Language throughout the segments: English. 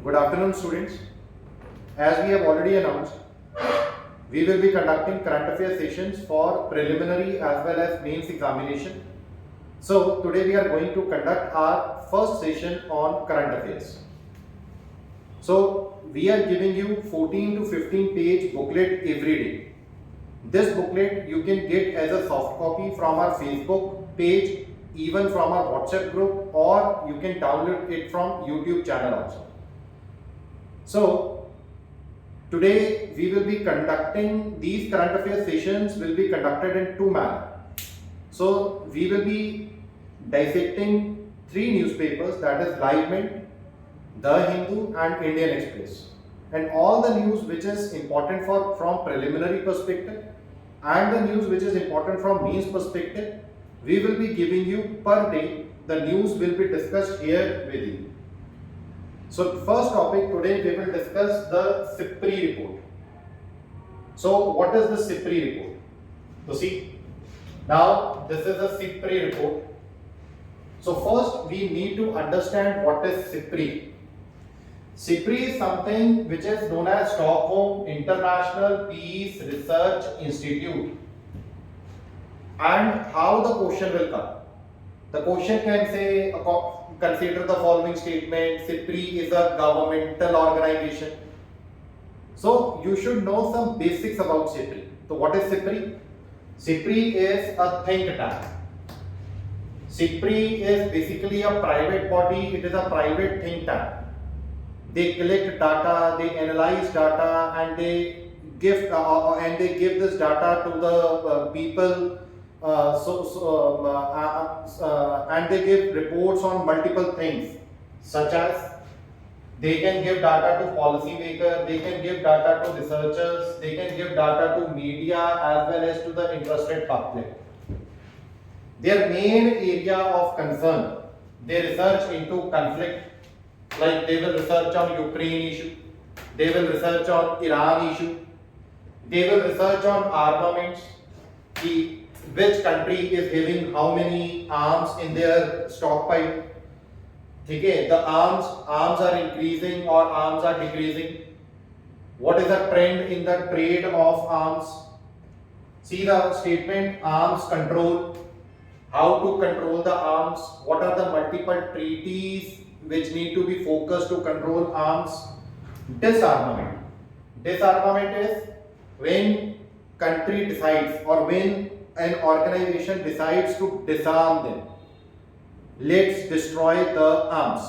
Good afternoon, students. As we have already announced, we will be conducting current affairs sessions for preliminary as well as mains examination. So today we are going to conduct our first session on current affairs. So we are giving you 14 to 15 page booklet every day. This booklet you can get as a soft copy from our Facebook page, even from our WhatsApp group, or you can download it from YouTube channel also. So today we will be conducting these current affairs sessions will be conducted in two manners. So we will be dissecting three newspapers, that is Live Mint, The Hindu and Indian Express, and all the news which is important from preliminary perspective and the news which is important from mains perspective, we will be giving you per day. The news will be discussed here with you. So first topic today we will discuss the SIPRI report. So what is the SIPRI report? So see, now this is a SIPRI report. So first we need to understand what is SIPRI. SIPRI is something which is known as Stockholm International Peace Research Institute. And how the question will come? The question can say, consider the following statement: SIPRI is a governmental organization. So you should know some basics about SIPRI. So what is SIPRI? SIPRI is a think tank. SIPRI is basically a private body. It is a private think tank. They collect data, they analyze data, and they give this data to the people. And they give reports on multiple things, such as they can give data to policymakers, they can give data to researchers, they can give data to media as well as to the interested public. Their main area of concern, they research into conflict, like they will research on Ukraine issue, they will research on Iran issue, they will research on armaments, which country is having how many arms in their stockpile. Okay, the arms are increasing or arms are decreasing. What is the trend in the trade of arms? See the statement arms control. How to control the arms? What are the multiple treaties which need to be focused to control arms? Disarmament. Disarmament is when country decides or when an organization decides to disarm them. Let's destroy the arms.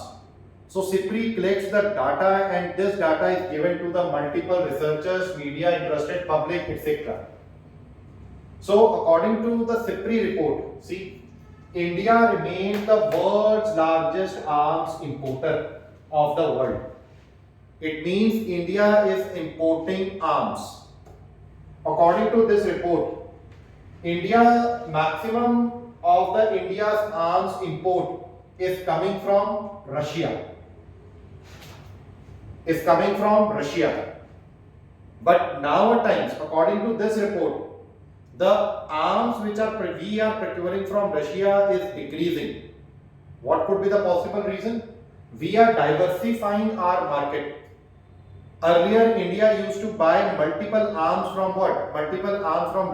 So SIPRI collects the data, and this data is given to the multiple researchers, media, interested public, etc. So according to the SIPRI report, see, India remains the world's largest arms importer of the world. It means India is importing arms. According to this report, maximum of the India's arms import is coming from Russia. But nowadays, according to this report, the arms which we are procuring from Russia is decreasing. What could be the possible reason? We are diversifying our market. Earlier, India used to buy multiple arms from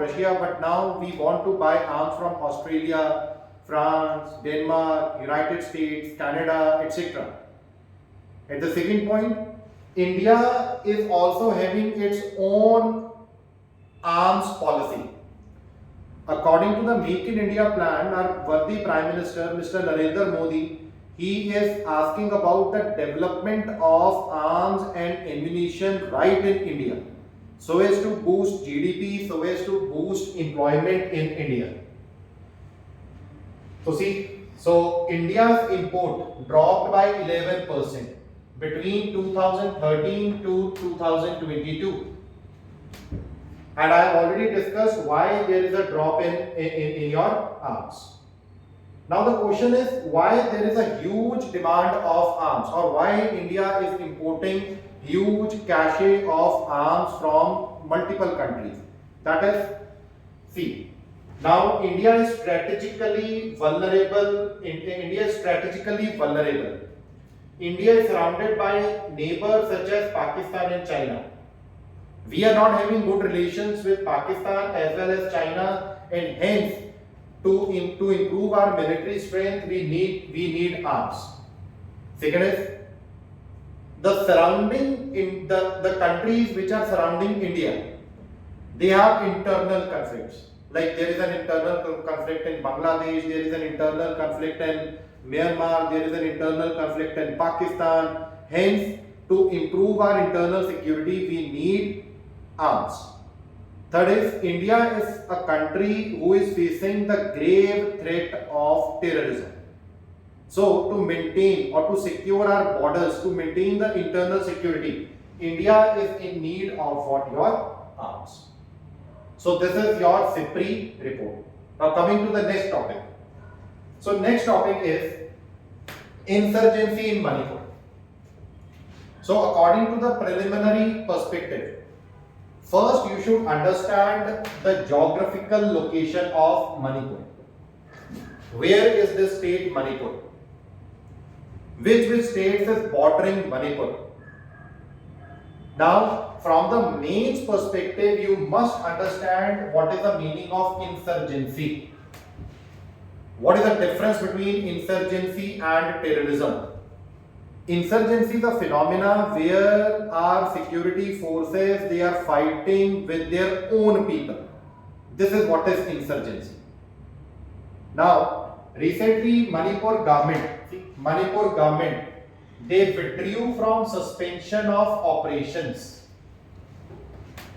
Russia, but now we want to buy arms from Australia, France, Denmark, United States, Canada, etc. At the second point, India is also having its own arms policy. According to the Make in India plan, our worthy Prime Minister, Mr. Narendra Modi, he is asking about the development of arms and ammunition right in India, so as to boost GDP, so as to boost employment in India. So see, India's import dropped by 11% between 2013 to 2022. And I have already discussed why there is a drop in your arms. Now the question is why there is a huge demand of arms, or why India is importing huge cache of arms from multiple countries. That is, see, now India is strategically vulnerable. India is surrounded by neighbors such as Pakistan and China. We are not having good relations with Pakistan as well as China, and hence to improve our military strength we need arms. Second is the surrounding in the countries which are surrounding India, they have internal conflicts. Like there is an internal conflict in Bangladesh, there is an internal conflict in Myanmar, there is an internal conflict in Pakistan. Hence, to improve our internal security, we need arms. Third is India is a country who is facing the grave threat of terrorism. So, to maintain or to secure our borders, to maintain the internal security, India is in need of what? Your arms. So, this is your SIPRI report. Now, coming to the next topic. So, next topic is insurgency in Manipur. So, according to the preliminary perspective, first you should understand the geographical location of Manipur. Where is this state Manipur? Which states is bordering Manipur? Now, from the main perspective, you must understand what is the meaning of insurgency. What is the difference between insurgency and terrorism? Insurgency is a phenomena where our security forces, they are fighting with their own people. This is what is insurgency. Now, recently Manipur government, they withdrew from suspension of operations.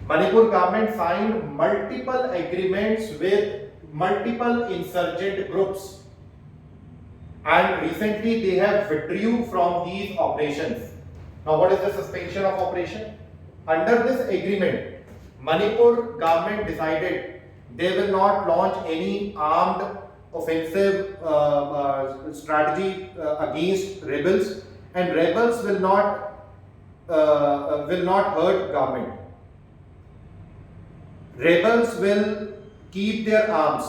Manipur government signed multiple agreements with multiple insurgent groups, and recently they have withdrew from these operations. Now, what is the suspension of operation? Under this agreement, Manipur government decided they will not launch any armed offensive strategy against rebels, and rebels will not hurt government. Rebels will keep their arms.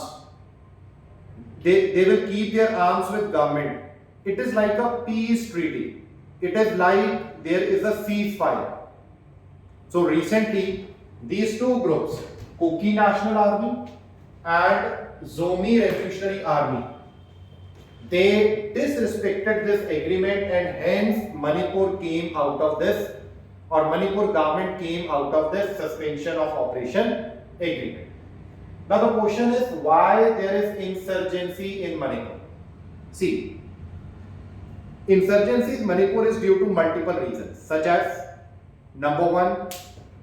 They will keep their arms with government. It is like a peace treaty. It is like there is a ceasefire. So recently, these two groups, Kuki National Army and Zomi Revolutionary Army, they disrespected this agreement, and hence Manipur came out of this, or Manipur government came out of this suspension of operation agreement. Now the question is, why there is insurgency in Manipur? See, insurgency in Manipur is due to multiple reasons, such as number one,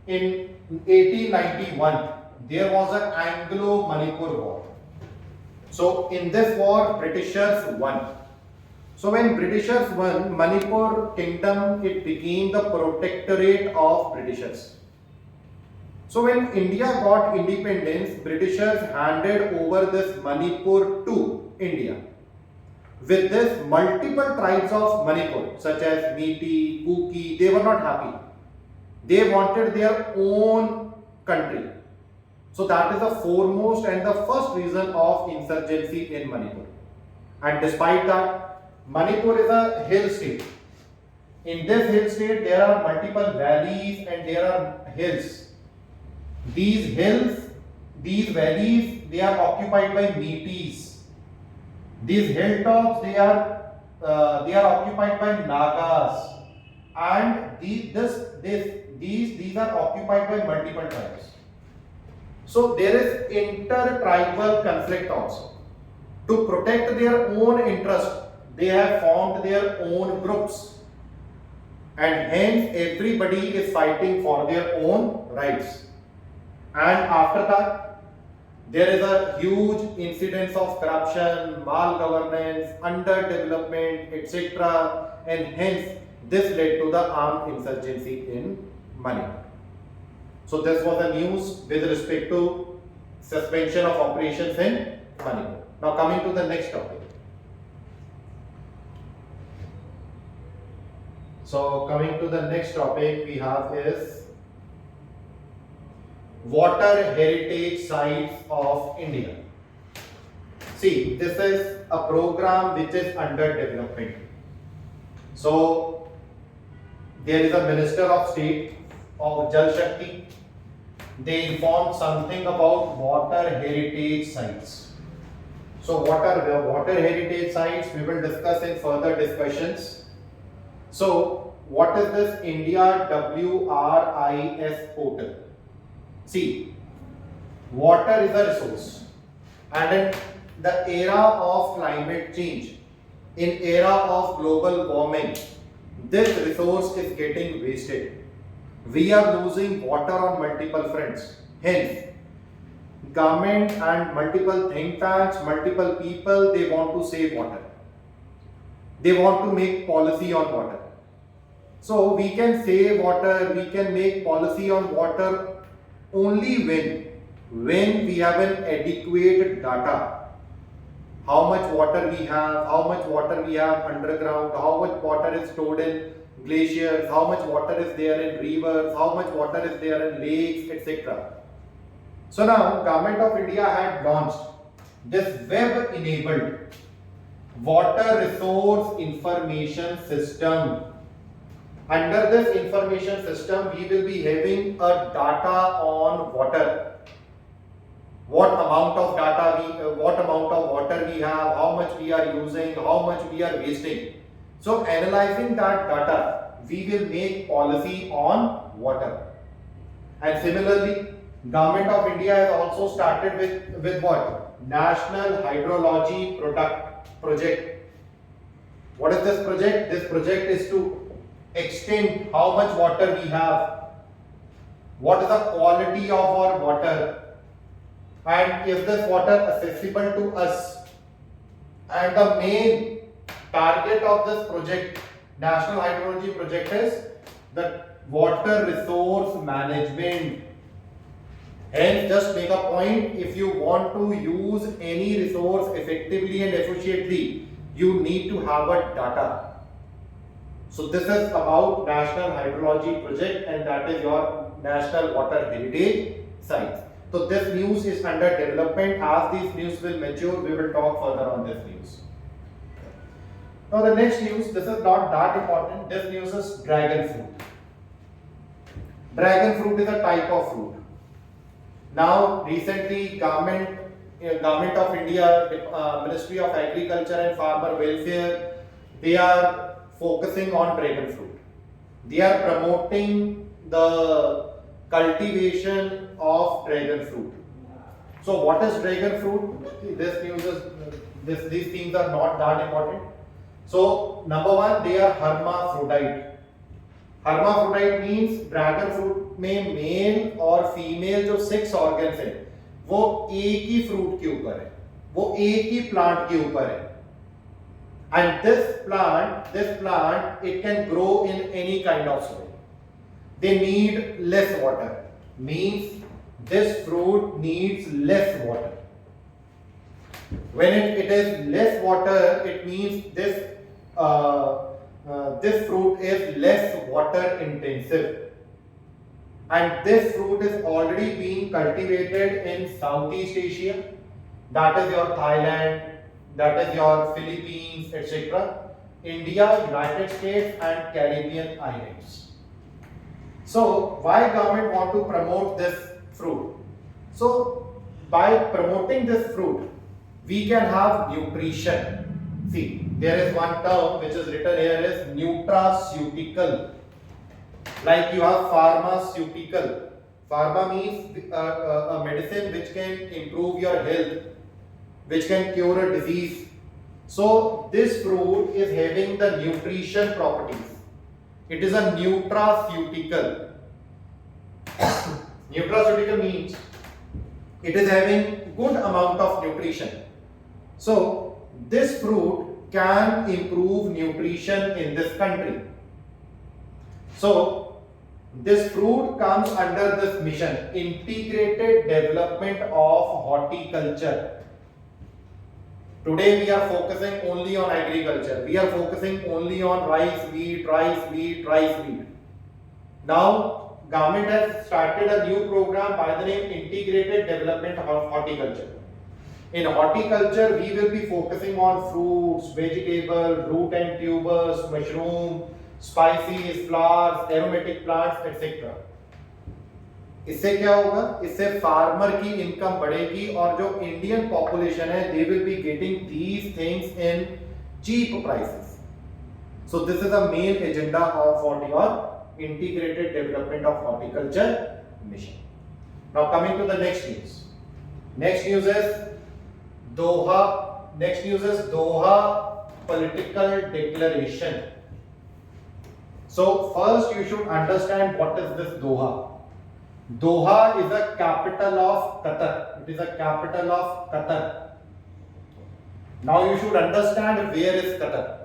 in 1891 there was an Anglo-Manipur war. So in this war, Britishers won. So when Britishers won, Manipur kingdom, it became the protectorate of Britishers. So when India got independence, Britishers handed over this Manipur to India. With this, multiple tribes of Manipur, such as Meitei, Kuki, they were not happy. They wanted their own country. So that is the foremost and the first reason of insurgency in Manipur. And despite that, Manipur is a hill state. In this hill state, there are multiple valleys and there are hills. These hills, these valleys, they are occupied by Meiteis. These hilltops, they are occupied by Nagas, and these are occupied by multiple tribes. So there is inter-tribal conflict also. To protect their own interest, they have formed their own groups, and hence everybody is fighting for their own rights. And after that, there is a huge incidence of corruption, malgovernance, underdevelopment, etc. And hence, this led to the armed insurgency in Manipur. So this was the news with respect to suspension of operations in Manipur. Now coming to the next topic. So coming to the next topic we have is water heritage sites of India. See, this is a program which is under development. So there is a Minister of State of Jal Shakti. They informed something about water heritage sites. So what are the water heritage sites? We will discuss in further discussions. So what is this India WRIS portal? See, water is a resource, and in the era of climate change, in era of global warming, this resource is getting wasted. We are losing water on multiple fronts. Hence, government and multiple think tanks, multiple people, they want to save water. They want to make policy on water. So we can save water, we can make policy on water only when we have an adequate data. How much water we have, how much water we have underground, how much water is stored in glaciers, how much water is there in rivers, how much water is there in lakes, etc. So now Government of India had launched this web enabled water resource information system. Under this information system, we will be having a data on water. What amount of water we have, how much we are using, how much we are wasting. So analyzing that data, we will make policy on water. And similarly, Government of India has also started with what? National Hydrology Project. What is this project? This project is to extend how much water we have, what is the quality of our water, and is this water accessible to us. And the main target of this project, National Hydrology Project, is the water resource management. Hence, just make a point, if you want to use any resource effectively and efficiently, you need to have a data. So this is about National Hydrology Project, and that is your National Water Heritage Sites. So this news is under development. As these news will mature, we will talk further on this news. Now the next news, this is not that important. This news is dragon fruit. Dragon fruit is a type of fruit. Now recently Government of India, Ministry of Agriculture and Farmer Welfare, they are focusing on dragon fruit. They are promoting the cultivation of dragon fruit. So what is dragon fruit? This news is these things are not that important. So number one, they are hermaphrodite. Hermaphrodite means dragon fruit में mail और female जो 6 organs हैं वो एक ही fruit के ऊपर है, वो एक ही प्लांट के ऊपर है. And this plant, it can grow in any kind of soil. They need less water. Means this fruit needs less water. When it is less water, it means this fruit is less water intensive. And this fruit is already being cultivated in Southeast Asia. That is your Thailand, that is your Philippines, etc. India, United States and Caribbean islands. So why government want to promote this fruit? So by promoting this fruit, we can have nutrition. See, there is one term which is written here is nutraceutical. Like you have pharmaceutical. Pharma means a medicine which can improve your health, which can cure a disease. So this fruit is having the nutrition properties. It is a nutraceutical. Nutraceutical means it is having good amount of nutrition. So this fruit can improve nutrition in this country. So this fruit comes under this mission, Integrated Development of Horticulture. Today we are focusing only on agriculture. We are focusing only on rice, wheat. Now government has started a new program by the name Integrated Development of Horticulture. In horticulture, we will be focusing on fruits, vegetables, root and tubers, mushroom, spices, flowers, aromatic plants, etc. इससे क्या होगा? इससे farmer की income बढ़ेगी और जो Indian population है they will be getting these things in cheap prices. So this is the main agenda of what your integrated development of horticulture mission. Now coming to the next news. Next news is Doha. Next news is Doha political declaration. So first you should understand what is this Doha. Doha is a capital of Qatar. It is a capital of Qatar. Now you should understand where is Qatar.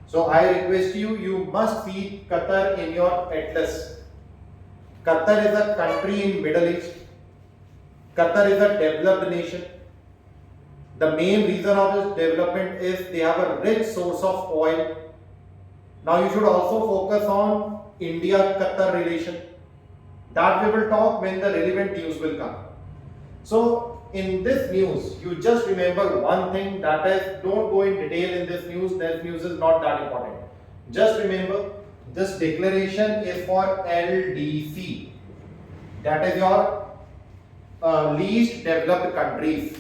So I request you, you must see Qatar in your atlas. Qatar is a country in Middle East. Qatar is a developed nation. The main reason of its development is they have a rich source of oil. Now you should also focus on India-Qatar relation. That we will talk when the relevant news will come. So in this news, you just remember one thing, that is, don't go in detail in this news. This news is not that important. Just remember, this declaration is for LDC. That is your least developed countries.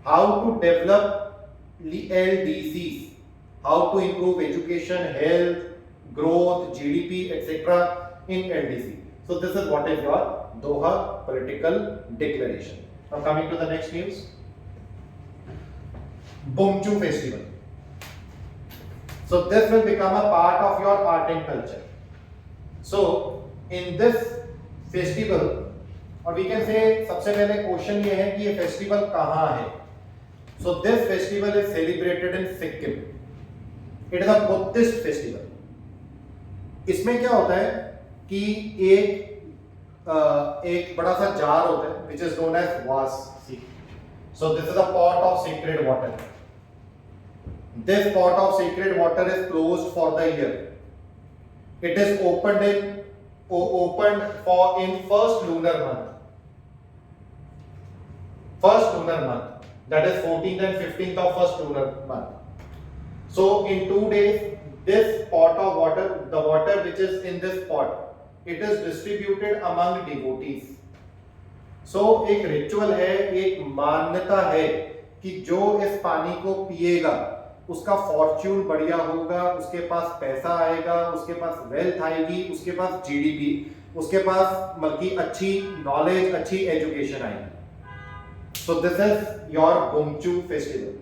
How to develop LDCs, how to improve education, health, growth, GDP, etc. in LDC. So this is what is your Doha political declaration. Now coming to the next news. Bumchu festival. So this will become a part of your art and culture. So in this festival, or we can say सबसे पहले question ये है कि ये festival कहाँ है. So this festival is celebrated in Sikkim. It is a Buddhist festival. इसमें क्या होता है कि एक बड़ा सा जार होता है which is known as vas. So this is a pot of sacred water. This pot of sacred water is closed for the year. It is opened for in first lunar month. First lunar month. That is 14th and 15th of first lunar month. So in 2 days, this pot of water, the water which is in this pot, it is distributed among devotees. So एक ritual है, एक मान्यता है कि जो इस पानी को पिएगा उसका फॉर्च्यून बढ़िया होगा, उसके पास पैसा आएगा, उसके पास वेल्थ आएगी, उसके पास जीडीपी, उसके पास बल्कि अच्छी नॉलेज, अच्छी एजुकेशन आएगी. So this is your Bumchu festival.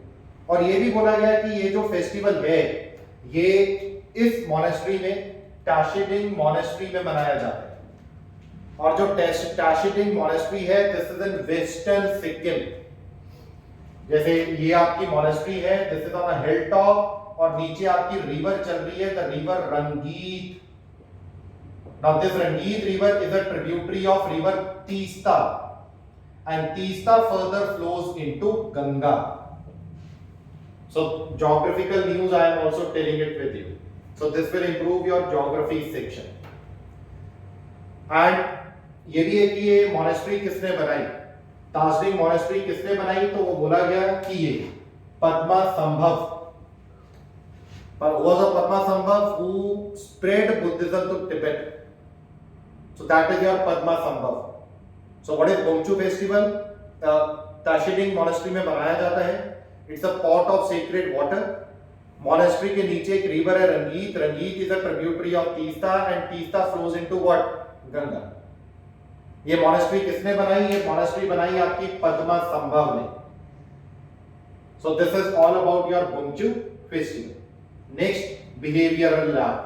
और ये भी बोला गया कि ये जो फेस्टिवल है ये इस मॉनेस्ट्री में, टाशिडिंग मॉनेस्ट्री में मनाया जाता है. और जो टाशिडिंग मॉनेस्ट्री है this is in western Sikkim. जैसे ये आपकी मॉनेस्ट्री है, this is on a hill top और नीचे आपकी रिवर चल रही है, द रिवर रंगीत. नाउ दिस रंगीत river is a tributary of river Teesta. And Teesta further flows into Ganga. So geographical news I am also telling it with you. So this will improve your geography section. And ये भी है कि ये monastery किसने बनाई, ताजडिंग monastery किसने बनाई, तो वो बोला गया कि ये पद्मा संभव. Was a Padma Sambhav who spread Buddhism to Tibet. So that is your Padma Sambhav. So what is Bumchu festival? ताशिडिंग monastery में मनाया जाता है. It's a pot of sacred water. Monastery के नीचे एक river है रंगीत. रंगीत is a tributary of Teesta and Teesta flows into what? Ganga. ये monastery किसने बनाई? ये monastery बनाई आपकी पद्मा संभव ने. So this is all about your Bumchu festival. Next, behavioral lab.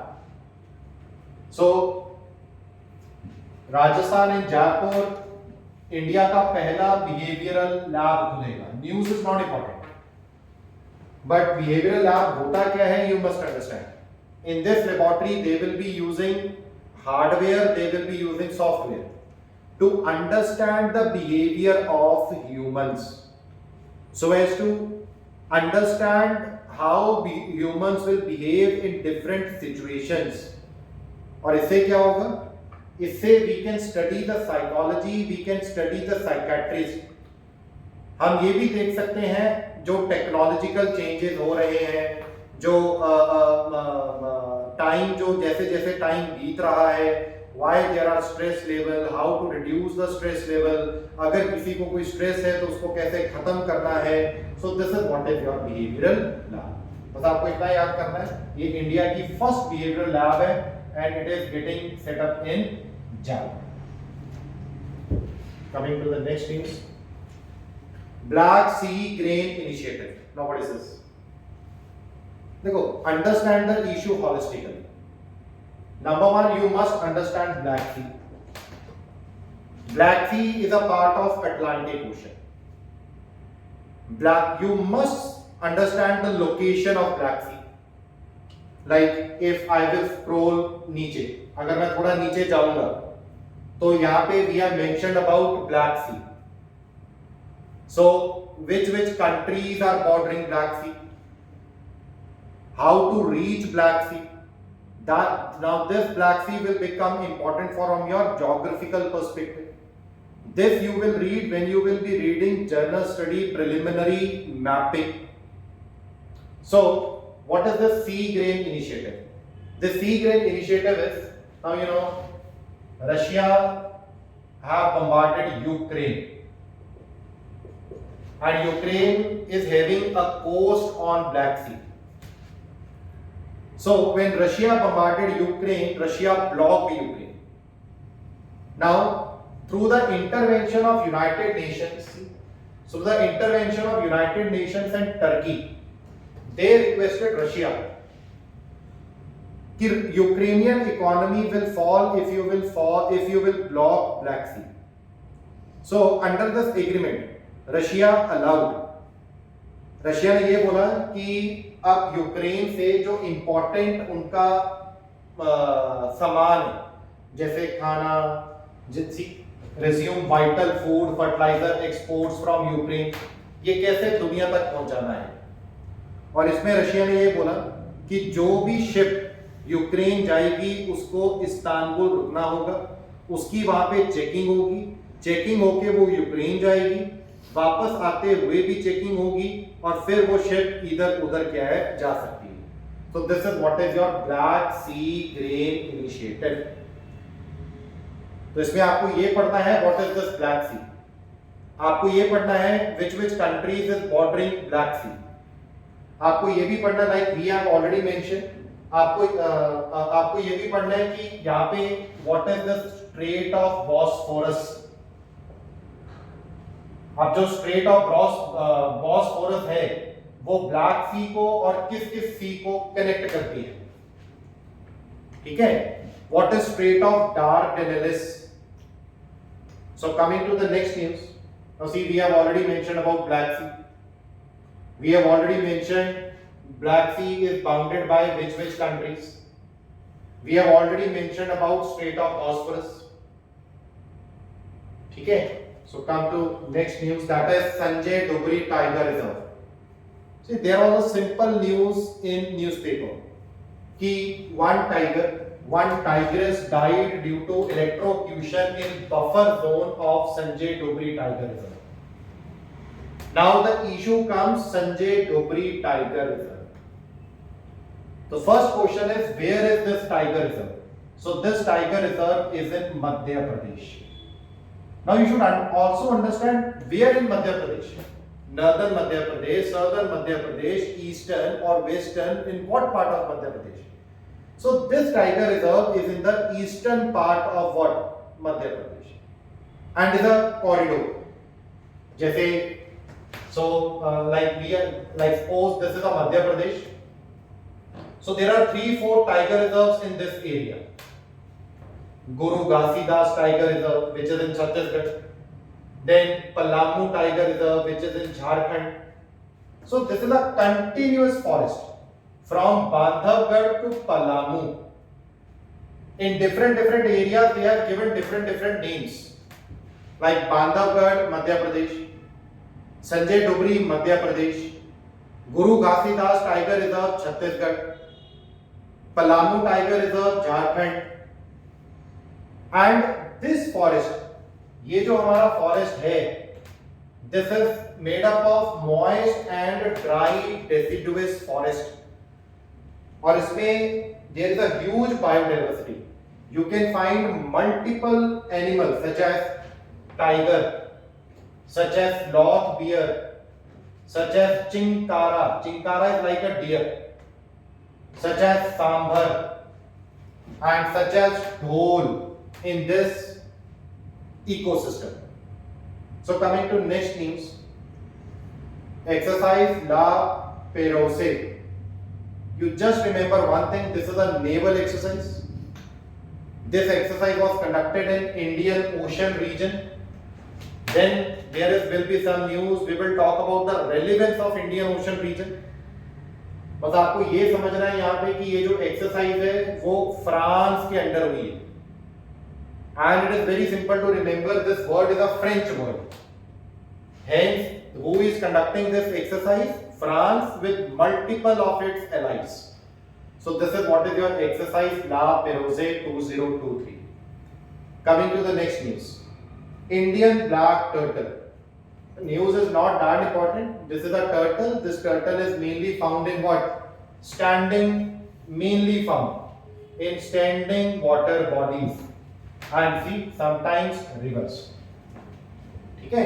So Rajasthan in Jaipur India का पहला बिहेवियरल लैब खुलेगा. News is not important, but behavioural lab होता क्या है you must understand. In this laboratory they will be using hardware, they will be using software to understand the behaviour of humans, so as to understand how humans will behave in different situations. और इससे क्या होगा? इससे we can study the psychology, we can study the psychiatrist. हम ये भी देख सकते हैं जो टेक्नोलॉजिकल चेंजेस हो रहे हैं, जो टाइम जो जैसे जैसे टाइम बीत रहा है, why there are stress level, how to reduce the stress level, अगर किसी को कोई स्ट्रेस है तो उसको कैसे खत्म करना है. So this is what is your behavioral lab. बस आपको इतना याद करना है, ये इंडिया की फर्स्ट behavioral lab है and it is getting set up in Java. Coming to the next news, Black Sea Grain Initiative. Now what is this? देखो, understand the issue holistically. Number one, you must understand Black Sea. Black Sea is a part of Atlantic Ocean. You must understand the location of Black Sea. Like if I will scroll नीचे, अगर मैं थोड़ा नीचे जाऊंगा, तो यहाँ पे we have mentioned about Black Sea. So which countries are bordering Black Sea? How to reach Black Sea? Now this Black Sea will become important from your geographical perspective. This you will read when you will be reading journal study preliminary mapping. So what is the Sea Grain Initiative? The Sea Grain Initiative is, now you know, Russia have bombarded Ukraine, and Ukraine is having a coast on Black Sea. So when Russia bombarded Ukraine, Russia blocked Ukraine. Now through the intervention of United Nations, and Turkey, they requested Russia that Ukrainian economy will fall if you will block Black Sea. So under this agreement, Russia allowed. Russia ने ये बोला कि अब Ukraine से जो important उनका सामान है, जैसे खाना, resume vital food, fertilizer exports from Ukraine, ये कैसे दुनिया तक पहुंचाना है. और इसमें रशिया ने ये बोला कि जो भी शिप यूक्रेन जाएगी उसको इस्तांबुल रुकना होगा, उसकी वहां पे चेकिंग होगी, चेकिंग होके वो यूक्रेन जाएगी, वापस आते हुए भी चेकिंग होगी, और फिर वो शिप इधर उधर क्या है जा सकती है. So this is what is your Black Sea Grain Initiative. तो इसमें आपको ये पढ़ना है what is this Black Sea. आपको ये पढ़ना है which countries is bordering Black Sea. आपको ये भी पढ़ना like we have already mentioned. आपको ये भी पढ़ना है कि यहाँ पे what is the Strait of Bosphorus. अब जो स्ट्रेट ऑफ बॉस्फोरस है वो ब्लैक सी को और किस सी को कनेक्ट करती है. ठीक है. What is strait of Dardanelles. So coming to the next news. Now see we have already mentioned about Black Sea. We have already mentioned Black Sea is bounded by which countries. We have already mentioned about strait of Bosphorus. ठीक है. So come to next news, that is Sanjay Dubri Tiger Reserve. See, there was a simple news in newspaper कि one tigress died due to electrocution in buffer zone of Sanjay Dubri Tiger Reserve. Now the issue comes Sanjay Dubri Tiger Reserve. The first question is, where is this tiger reserve? So this tiger reserve is in Madhya Pradesh. Now you should also understand where in Madhya Pradesh. Northern Madhya Pradesh, Southern Madhya Pradesh, Eastern or Western, in what part of Madhya Pradesh? So this tiger reserve is in the eastern part of what? Madhya Pradesh. And is a corridor. जैसे like suppose this is a Madhya Pradesh. So there are 3-4 tiger reserves in this area. Guru Ghasidas Tiger Reserve, which is in Chhattisgarh. Then Palamu Tiger Reserve, which is in Jharkhand. So this is a continuous forest from Bandhavgarh to Palamu. In different areas, they have given different names. Like Bandhavgarh, Madhya Pradesh. Sanjay Dubri, Madhya Pradesh. Guru Ghasidas Tiger Reserve, Chhattisgarh. Palamu Tiger Reserve, Jharkhand. And this forest, ये जो हमारा forest है, This is made up of moist and dry deciduous forest. और इसमें there is a huge biodiversity. You can find multiple animals such as tiger, such as sloth bear, such as chinkara. Chinkara is like a deer. Such as sambar and such as dhol in this ecosystem. So coming to next news, exercise La Perose. You just remember one thing, this is a naval exercise. This exercise was conducted in Indian Ocean region. Then will be some news, we will talk about the relevance of Indian Ocean region. बस आपको ये समझना है यहाँ पे कि ये जो एक्सरसाइज है वो फ्रांस के अंडर हुई है. And it is very simple to remember, this word is a French word. Hence, who is conducting this exercise? France with multiple of its allies. So this is what is your exercise La Perose 2023. Coming to the next news. Indian black turtle. The news is not that important. This is a turtle. This turtle is mainly found in what? Mainly found in standing water bodies. And see, sometimes rivers. ठीक है?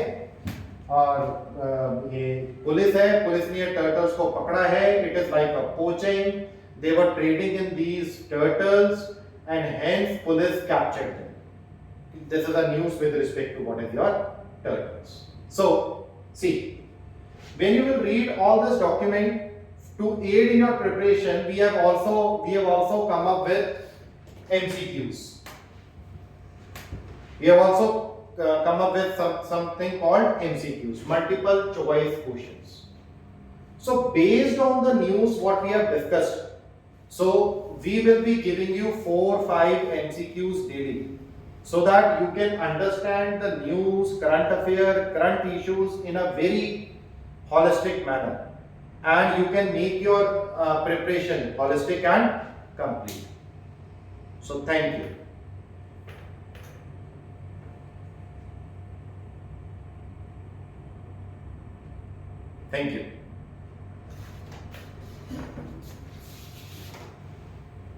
और ये police है, police ने ये turtles को पकड़ा है. It is like a poaching. They were trading in these turtles and hence police captured them. This is a news with respect to what is your turtles. So, see, when you will read all this document, to aid in your preparation, we have also come up with MCQs. We have also come up with something called MCQs, multiple choice questions. So based on the news what we have discussed, so we will be giving you 4-5 MCQs daily, so that you can understand the news, current affair, current issues in a very holistic manner, and you can make your preparation holistic and complete. So thank you. Thank you.